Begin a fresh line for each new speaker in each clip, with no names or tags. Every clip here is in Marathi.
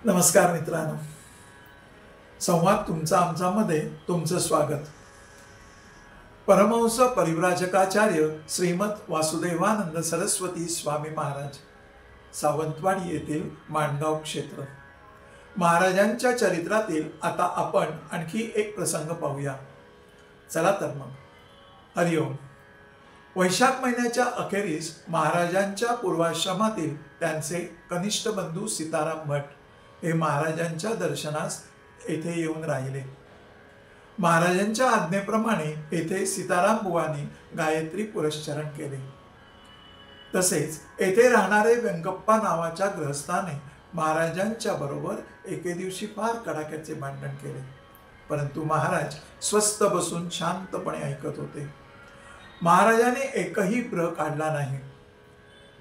नमस्कार मित्रांनो, संवाद तुमचा आमच्यामध्ये तुमचं स्वागत. परमहंस परिव्राजकाचार्य श्रीमद वासुदेवानंद सरस्वती स्वामी महाराज, सावंतवाडी येथील माणगाव क्षेत्र. महाराजांच्या चरित्रातील आता आपण आणखी एक प्रसंग पाहूया. चला तर मग. हरिओम. वैशाख महिन्याच्या अखेरीस महाराजांच्या पूर्वाश्रमातील त्यांचे कनिष्ठ बंधू सीताराम भट हे महाराजांच्या दर्शनास येथे येऊन राहिले. महाराजांच्या आज्ञेप्रमाणे येथे सीताराम बुवांनी गायत्री पुरस्चरण केले. तसेच येथे राहणारे व्यंकप्पा नावाच्या गृहस्थाने महाराजांच्या बरोबर एके दिवशी फार कडाक्याचे भांडण केले. परंतु महाराज स्वस्थ बसून शांतपणे ऐकत होते. महाराजाने एकही ब्र काढला नाही.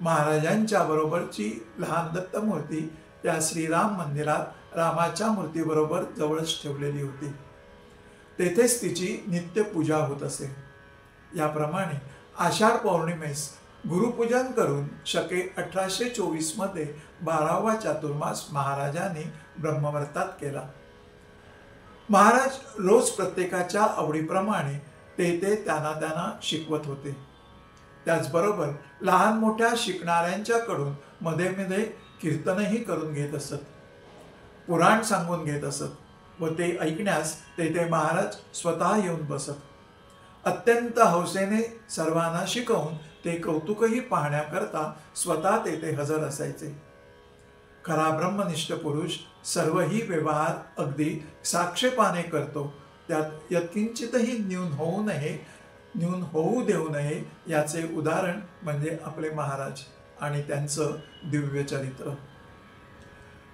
महाराजांच्या बरोबरची लहान दत्तमूर्ती त्या श्रीराम मंदिरात रामाच्या मूर्तीबरोबर जवळच ठेवलेली होती. तेथेच तिची नित्य पूजा होत असे. याप्रमाणे आषाढ पौर्णिमेस गुरुपूजन करून शके 1824 मध्ये 12वा चातुर्मास महाराजांनी ब्रह्मवर्तात केला. महाराज रोज प्रत्येकाच्या आवडीप्रमाणे ते त्यांना शिकवत होते. त्याचबरोबर लहान मोठ्या शिकणाऱ्यांच्याकडून मध्ये मध्ये कीर्तनही करून घेत असत, पुराण सांगून घेत असत व ते ऐकण्यास तेथे महाराज स्वतः येऊन बसत. अत्यंत हौसेने सर्वांना शिकवून ते कौतुकही पाहण्याकरता स्वतः तेथे हजर असायचे. खरा ब्रह्मनिष्ठ पुरुष सर्वही व्यवहार अगदी साक्षेपाने करतो. त्यात यत्किंचितही न्यून होऊ देऊ नये याचे उदाहरण म्हणजे आपले महाराज आणि त्यांचं दिव्य चरित्र.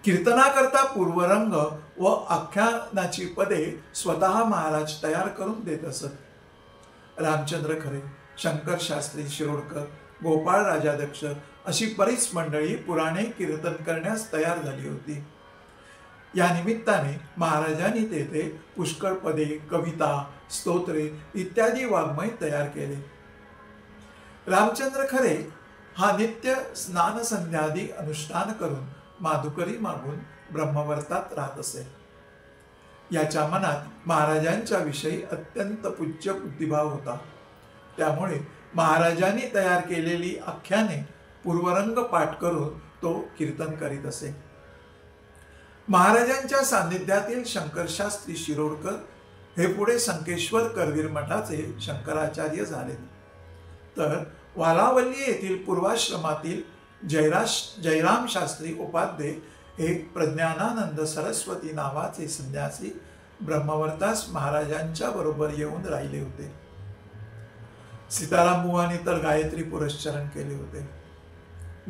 कीर्तनाकरता पूर्वरंग व आख्यानाची पदे स्वतः महाराज तयार करून देत असत. रामचंद्र खरे, शंकर शास्त्री शिरोडकर, गोपाळ राजाध्यक्ष अशी बरीच मंडळी पुराणे कीर्तन करण्यास तयार झाली होती. या निमित्ताने महाराजांनी तेथे पुष्कळ पदे, कविता, स्तोत्रे इत्यादी वाङ्मय तयार केले. रामचंद्र खरे हा नित्य स्नान संध्यादी अनुष्ठान करून माधुकरी मागून ब्रह्मवर्तात राहत असे. याच्या मनात महाराजांच्या विषयी अत्यंत पूज्य बुद्धिभाव होता. त्यामुळे महाराजांनी तयार केलेली आख्याने पूर्वरंग पाठ करून तो कीर्तन करीत असे. महाराजांच्या सान्निध्यातील शंकरशास्त्री शिरोडकर हे पुढे संकेश्वर करवीर मठाचे शंकराचार्य झाले. तर वालावल्ली येथील पूर्वाश्रमातील जयराम शास्त्री उपाध्ये हे प्रज्ञानानंद सरस्वती नावाचे संन्यासी ब्रह्मवर्तास महाराजांच्या बरोबर येऊन राहिले होते. सीताराम बुवांनी तर गायत्री पुरस्चरण केले होते.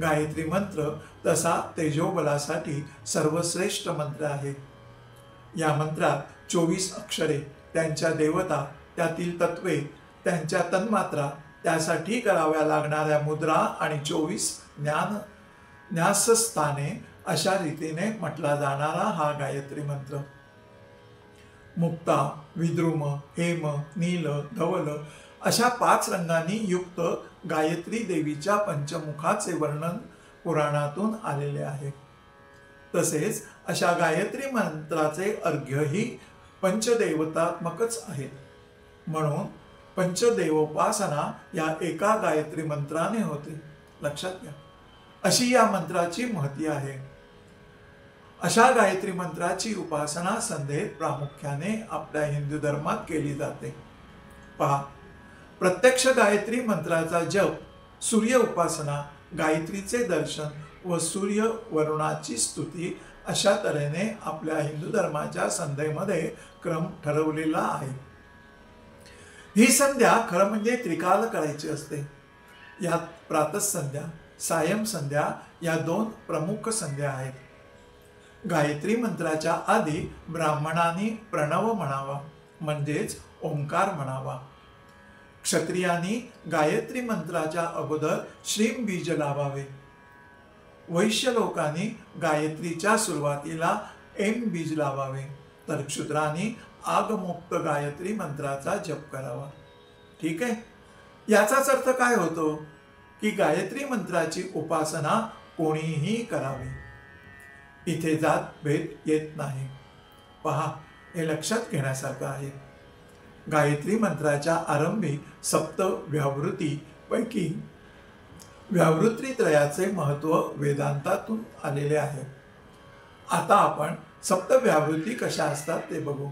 गायत्री मंत्र तसा तेजोबलासाठी सर्वश्रेष्ठ मंत्र आहे. या मंत्रात 24 अक्षरे, त्यांच्या देवता, त्यातील तत्वे, त्यांच्या तन्मात्रा, त्यासाठी कराव्या लागणाऱ्या मुद्रा आणि 24 न्यासस्थाने अशा रीतीने म्हटला जाणारा हा गायत्री मंत्र. मुक्ता, विद्रुम, हेम, नील, धवल अशा 5 रंगांनी युक्त गायत्री देवीच्या पंचमुखाचे वर्णन पुराणातून आलेले आहे. तसेच अशा गायत्री मंत्राचे अर्घ्यही पंचदेवतात्मकच आहेत. म्हणून पंचदेवोपासना या एका गायत्री मंत्राने होते. लक्षात घ्या, अशी या मंत्राची महती आहे. अशा गायत्री मंत्राची उपासना संध्येत प्रामुख्याने आपल्या हिंदू धर्मात केली जाते. पहा, प्रत्यक्ष गायत्री मंत्राचा जप, सूर्य उपासना, गायत्रीचे दर्शन व सूर्य वरुणाची स्तुती अशा तऱ्हेने आपल्या हिंदू धर्माच्या संध्येमध्ये क्रम ठरवलेला आहे. ही संध्या खरं म्हणजे त्रिकाल करायची असते. यात प्रातःसंध्या, सायं संध्या या 2 प्रमुख संध्या आहेत. गायत्री मंत्राच्या आधी ब्राह्मणांनी प्रणव म्हणावा, म्हणजेच ओंकार म्हणावा. क्षत्रियांनी गायत्री मंत्राच्या अगोदर श्रीम बीज लावावे. वैश्य लोकांनी गायत्रीच्या सुरुवातीला एम बीज लावावे. तर क्षुद्रांनी आगमोक्त गायत्री मंत्राचा जप करावा. ठीक आहे. याचाच अर्थ काय होतो की गायत्री मंत्राची उपासना कोणीही करावी. इथे जात भेद येत नाही. पहा, हे लक्षात घेण्यासारखं आहे. गायत्री मंत्राच्या आरंभी सप्त व्यावृत्ती पैकी व्यावृत्तीत्रयाचे महत्व वेदांतातून आलेले आहे. आता आपण सप्त व्यावृत्ती कशा असतात ते बघू.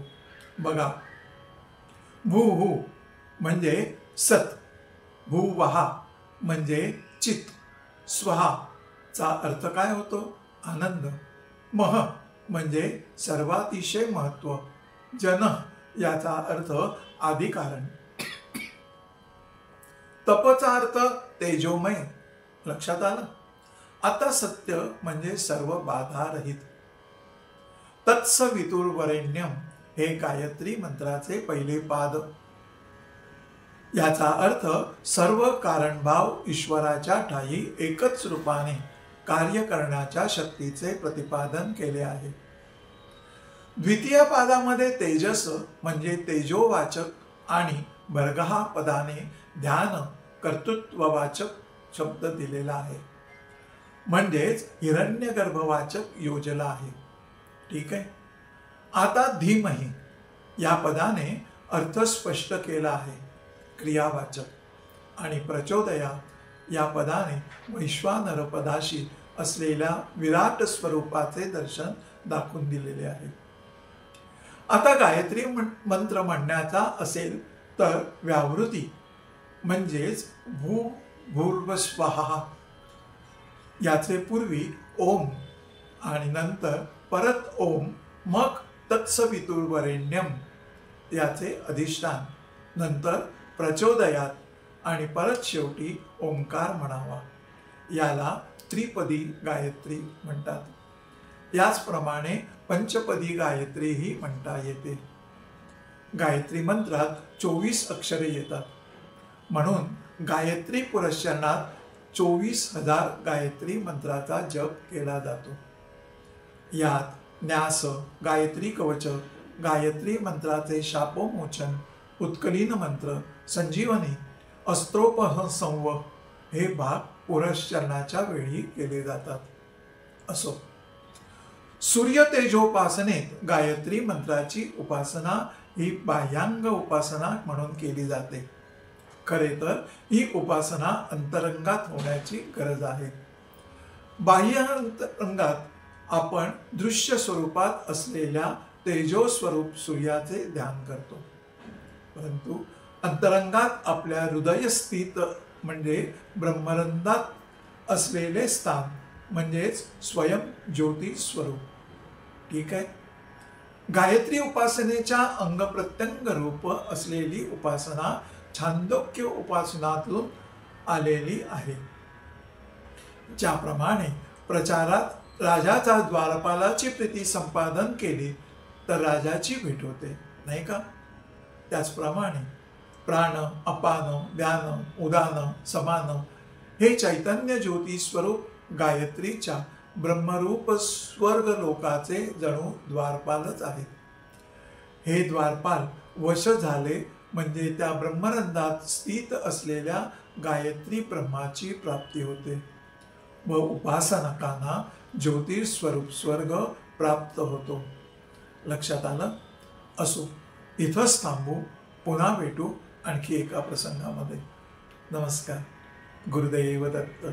बघा, भू म्हणजे सत, भूवहा म्हणजे चित, स्वहा चा अर्थ काय होतो? आनंद. मह म्हणजे सर्वातिशय महत्व, जन याचा अर्थ आदिकारण, तपचा अर्थ तेजोमय. लक्षात आलं? आता सत्य म्हणजे सर्व बाधारहित. तत्सवितुर्वरेण्यम हे गायत्री मंत्राचे पहिले पाद. याचा अर्थ सर्व कारणभाव ईश्वराच्या ठायी एकच रूपाने कार्य करण्याच्या शक्तीचे प्रतिपादन केले आहे. द्वितीय पादामध्ये तेजस म्हणजे तेजोवाचक आणि भर्गहा पदाने ध्यान कर्तृत्ववाचक शब्द दिलेला आहे, म्हणजेच हिरण्यगर्भवाचक योजला आहे. ठीक आहे. आता धीमहि या पदाने अर्थ स्पष्ट केला आहे, क्रियावाचक. आणि प्रचोदया या पदाने वैश्वानर पदाशी असलेल्या विराट स्वरूपाचे दर्शन दाखवून दिलेले आहे. आता गायत्री मंत्र म्हणण्याचा असेल तर व्यावृत्ती म्हणजेच भूर्भुवस्वाहा याचे पूर्वी ओम आणि नंतर परत ओम, मग तत्सवितुर्वरेण्यम याचे अधिष्ठान, नंतर प्रचोदयात आणि परत शेवटी ओंकार म्हणावा. याला त्रिपदी गायत्री म्हणतात. याचप्रमाणे पंचपदी गायत्री ही म्हणता येते. गायत्री मंत्रात 24 अक्षरे येतात, म्हणून गायत्री पुरस्चरणात 24,000 गायत्री मंत्राचा जप केला जातो. यात न्यास, गायत्री कवच, गायत्री मंत्राचे शापोमोचन, उत्कलीन मंत्र, संजीवनी, अस्त्रोपसंव हे भाग पुरस्चरणाच्या वेळी केले जातात. असो, सूर्य तेजोपासनेत गायत्री मंत्राची उपासना ही बाह्यांग उपासना म्हणून केली जाते. खरे तर ही उपासना अंतरंगात होण्याची गरज आहे. बाह्य अंतरंगात आपण दृश्य स्वरूपात असलेल्या तेजो स्वरूप सूर्याचे ध्यान करतो, परंतु अंतरंगात आपल्या हृदयस्थित म्हणजे ब्रह्मरंधात असलेले स्थान म्हणजेच स्वयं ज्योती स्वरूप. ठीक आहे. गायत्री उपासनेच्या अंग प्रत्यंग रूप असलेली उपासना छांदोग्य उपासनातून आलेली आहे. ज्याप्रमाणे प्रचारात राजाचा द्वारपालाची प्रीती संपादन केली तर राजाची भेट होते, नाही का? त्याचप्रमाणे प्राण, अपान, व्यान, उदान, समान हे चैतन्य ज्योती स्वरूप गायत्रीच्या ब्रह्मरूप स्वर्ग लोकाचे जणू द्वारपालच आहे. हे द्वारपाल वश झाले म्हणजे त्या ब्रह्मरंधात स्थित असलेल्या गायत्री ब्रह्माची प्राप्ती होते व उपासनकांना ज्योतिस्वरूप स्वर्ग प्राप्त होतो. लक्षात आलं? असो, इथंच थांबू. पुन्हा भेटू आणखी एका प्रसंगामध्ये. नमस्कार. गुरुदेव दत्त.